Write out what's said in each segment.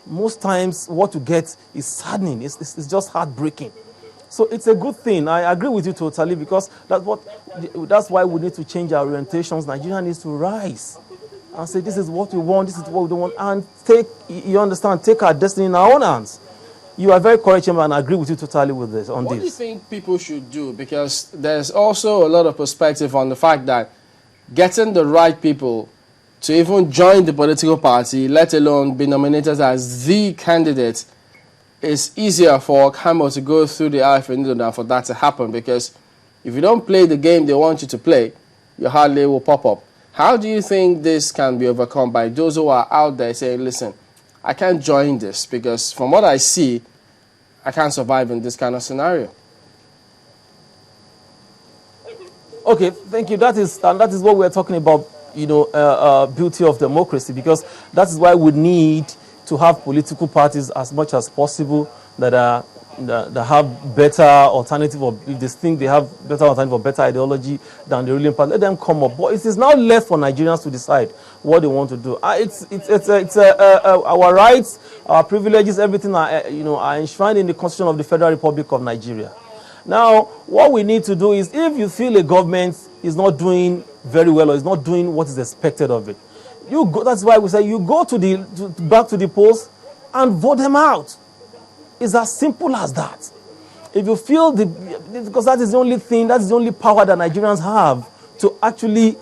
most times what you get is saddening. It's just heartbreaking. So it's a good thing. I agree with you totally, because that's why we need to change our orientations. Nigeria needs to rise and say, this is what we want, this is what we don't want, and take our destiny in our own hands. You are very correct, Chairman, and I agree with you totally with this. What do you think people should do? Because there's also a lot of perspective on the fact that getting the right people to even join the political party, let alone be nominated as the candidate, is easier for Campbell to go through the RFA than for that to happen, because if you don't play the game they want you to play, your hardly will pop up. How do you think this can be overcome by those who are out there saying, listen, I can't join this because from what I see, I can't survive in this kind of scenario? Okay, thank you. That is what we're talking about, beauty of democracy, because that is why we need to have political parties as much as possible that have better alternative, or if they think they have better alternative or better ideology than the ruling party, let them come up. But it is now left for Nigerians to decide what they want to do. Our rights, our privileges, everything are enshrined in the Constitution of the Federal Republic of Nigeria. Now, what we need to do is, if you feel a government is not doing very well or is not doing what is expected of it, that's why we say you go back to the polls and vote them out. It's as simple as that. If you feel because that is the only thing, that's the only power that Nigerians have to actually,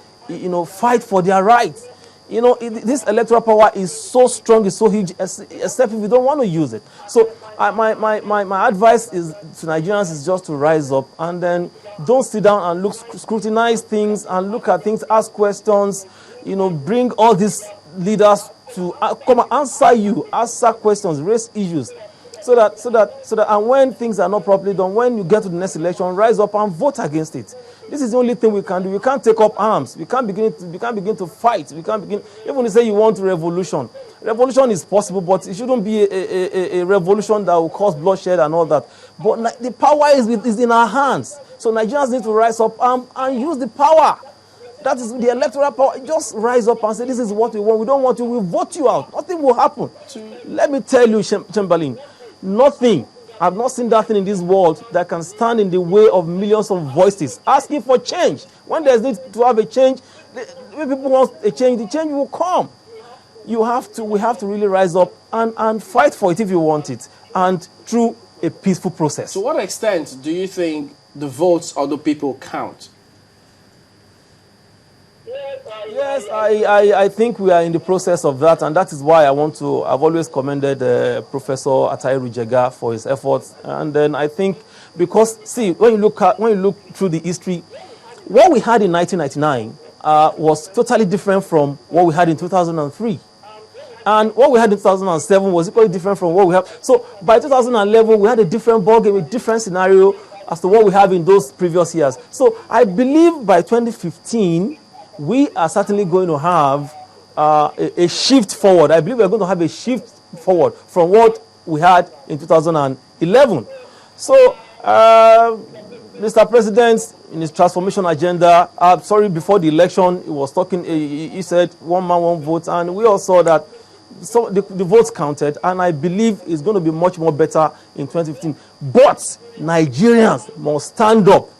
fight for their rights. This electoral power is so strong, is so huge, except if we don't want to use it. So my advice is to Nigerians is just to rise up and then don't sit down and scrutinize things and look at things, ask questions, bring all these leaders to come and answer questions, raise issues. So that, and when things are not properly done, when you get to the next election, rise up and vote against it. This is the only thing we can do. We can't take up arms. We can't begin to fight. Even if you say you want revolution. Revolution is possible, but it shouldn't be a revolution that will cause bloodshed and all that. But the power is in our hands. So Nigerians need to rise up and use the power. That is the electoral power. Just rise up and say, this is what we want. We don't want you. We'll vote you out. Nothing will happen. Let me tell you, Chamberlain, nothing. I've not seen that thing in this world that can stand in the way of millions of voices asking for change. When there's need to have a change, when people want a change, the change will come. We have to really rise up and fight for it if you want it, and through a peaceful process. To what extent do you think the votes of the people count? Yes, I think we are in the process of that, and that is why I've always commended Professor Atahiru Jega for his efforts. And then I think, because, see, when you look through the history, what we had in 1999 was totally different from what we had in 2003. And what we had in 2007 was equally different from what we have. So by 2011, we had a different ballgame, a different scenario as to what we have in those previous years. So I believe by 2015, we are certainly going to have a shift forward. I believe we're going to have a shift forward from what we had in 2011. So, Mr. President, in his transformation agenda, before the election, he was talking, he said, one man, one vote, and we all saw that the votes counted, and I believe it's going to be much more better in 2015. But Nigerians must stand up.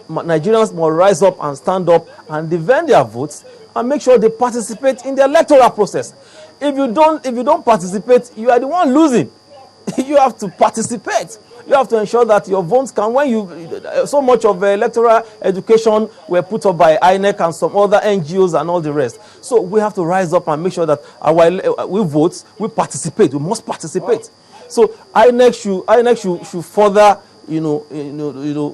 Nigerians must rise up and stand up and defend their votes and make sure they participate in the electoral process. If you don't participate, you are the one losing. You have to participate. You have to ensure that your votes can, so much of electoral education were put up by INEC and some other NGOs and all the rest. So we have to rise up and make sure that we vote, we participate. We must participate. So INEC should further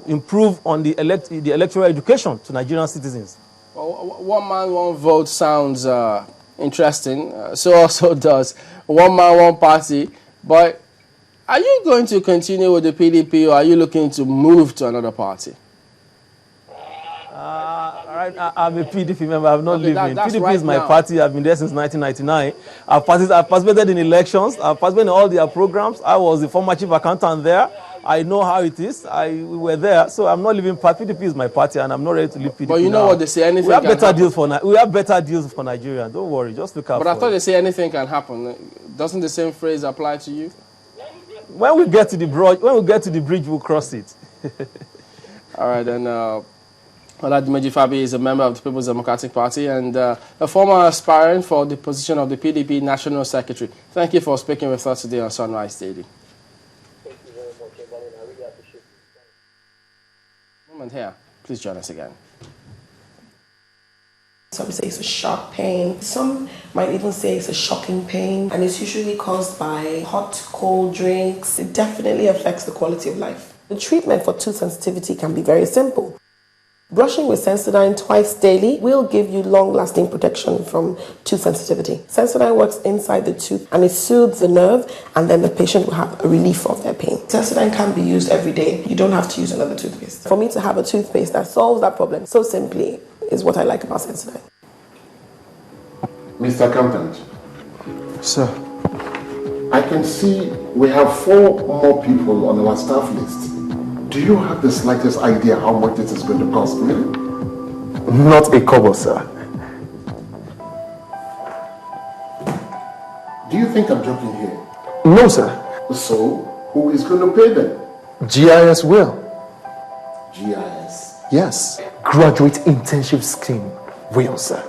improve on the electoral education to Nigerian citizens. Well, one man, one vote sounds interesting. So also does one man, one party. But are you going to continue with the PDP, or are you looking to move to another party? I'm a PDP member. I've not lived in. PDP is my party. I've been there since 1999. I've participated in elections. I've participated in all their programs. I was the former chief accountant there. I know how it is. We were there, so I'm not leaving party. PDP is my party, and I'm not ready to leave PDP. But you know now. what they say, anything we have can better happen. deals for we have better deals for Nigeria. Don't worry, just look out. But I thought they say anything can happen. Doesn't the same phrase apply to you? When we get to the bridge, we'll cross it. All right, then. Oladimeji Fabi is a member of the People's Democratic Party and a former aspirant for the position of the PDP National Secretary. Thank you for speaking with us today on Sunrise Daily. Thank you very much, Evelyn. I really appreciate it. Moment here. Please join us again. Some say it's a sharp pain. Some might even say it's a shocking pain. And it's usually caused by hot, cold drinks. It definitely affects the quality of life. The treatment for tooth sensitivity can be very simple. Brushing with Sensodyne twice daily will give you long-lasting protection from tooth sensitivity. Sensodyne works inside the tooth and it soothes the nerve, and then the patient will have a relief of their pain. Sensodyne can be used every day. You don't have to use another toothpaste. For me to have a toothpaste that solves that problem so simply is what I like about Sensodyne. Mr. Accountant. Sir. I can see we have 4 more people on our staff list. Do you have the slightest idea how much this is going to cost me? Not a kobo, sir. Do you think I'm joking here? No, sir. So, who is going to pay them? GIS will. GIS. Yes. Graduate Internship Scheme will, sir.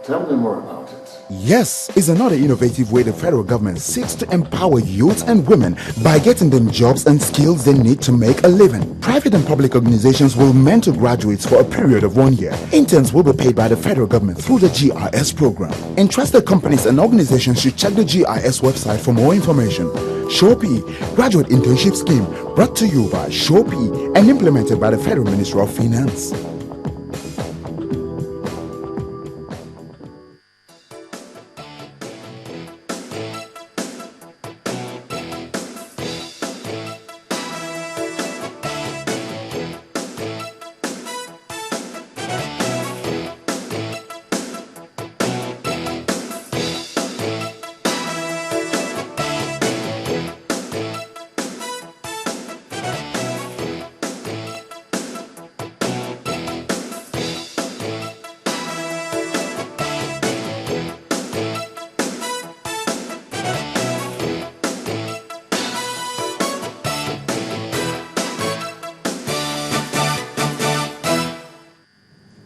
Tell me more about it. Yes is another innovative way the federal government seeks to empower youth and women by getting them jobs and skills they need to make a living. Private and public organizations will mentor graduates for a period of 1 year. Interns will be paid by the federal government through the GIS program. Interested companies and organizations should check the GIS website for more information. SHOPI, Graduate Internship Scheme, brought to you by SHOPI and implemented by the Federal Ministry of Finance.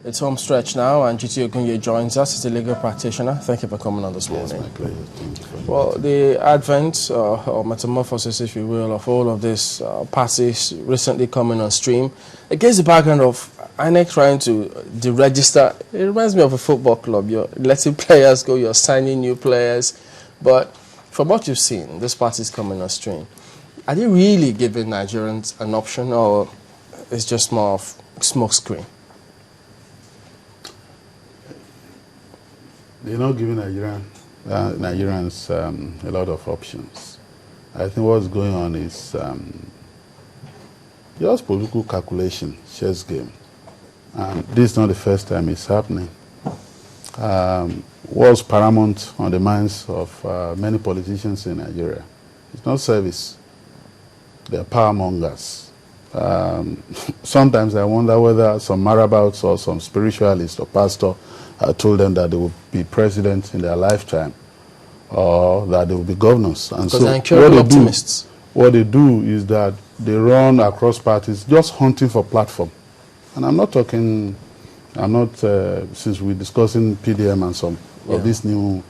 It's home stretch now, and GT Ogunye joins us as a legal practitioner. Thank you for coming on this morning. Yes, my pleasure. Thank you for Well, the advent or metamorphosis, if you will, of all of these parties recently coming on stream, against the background of INEC trying to deregister, it reminds me of a football club. You're letting players go, you're signing new players. But from what you've seen, this party's coming on stream. Are they really giving Nigerians an option, or it's just more of smokescreen? They're not giving Nigerians a lot of options. I think what's going on is just political calculation, chess game. And this is not the first time it's happening. What's paramount on the minds of many politicians in Nigeria? It's not service. They're power mongers. Sometimes I wonder whether some marabouts or some spiritualist or pastor told them that they will be president in their lifetime, or that they will be governors. And because so they're incurable optimists. What they do is that they run across parties just hunting for platform. And I'm not, since we're discussing PDM and some of these new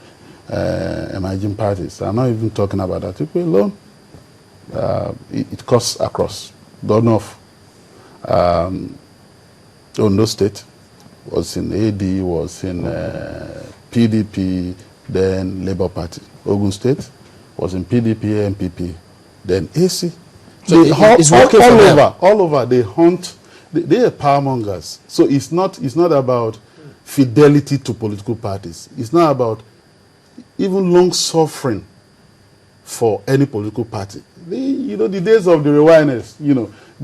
emerging parties, I'm not even talking about that. People alone, it cuts across. Governor of Ondo State was in AD, was in PDP, then Labour Party. Ogun State was in PDP, MPP, then AC. So it's working for them. All over, they hunt. They are power mongers. So it's not about fidelity to political parties. It's not about even long suffering for any political party. The days of the rewiners,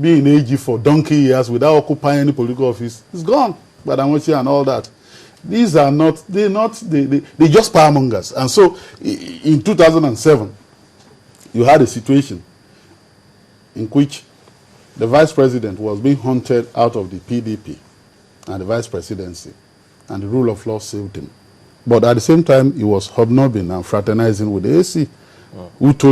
being in AG for donkey years without occupying any political office, is gone. Badamochi and all that. These are not, they're just power mongers. And so in 2007, you had a situation in which the vice president was being hunted out of the PDP and the vice presidency, and the rule of law saved him. But at the same time, he was hobnobbing and fraternizing with the AC, who told him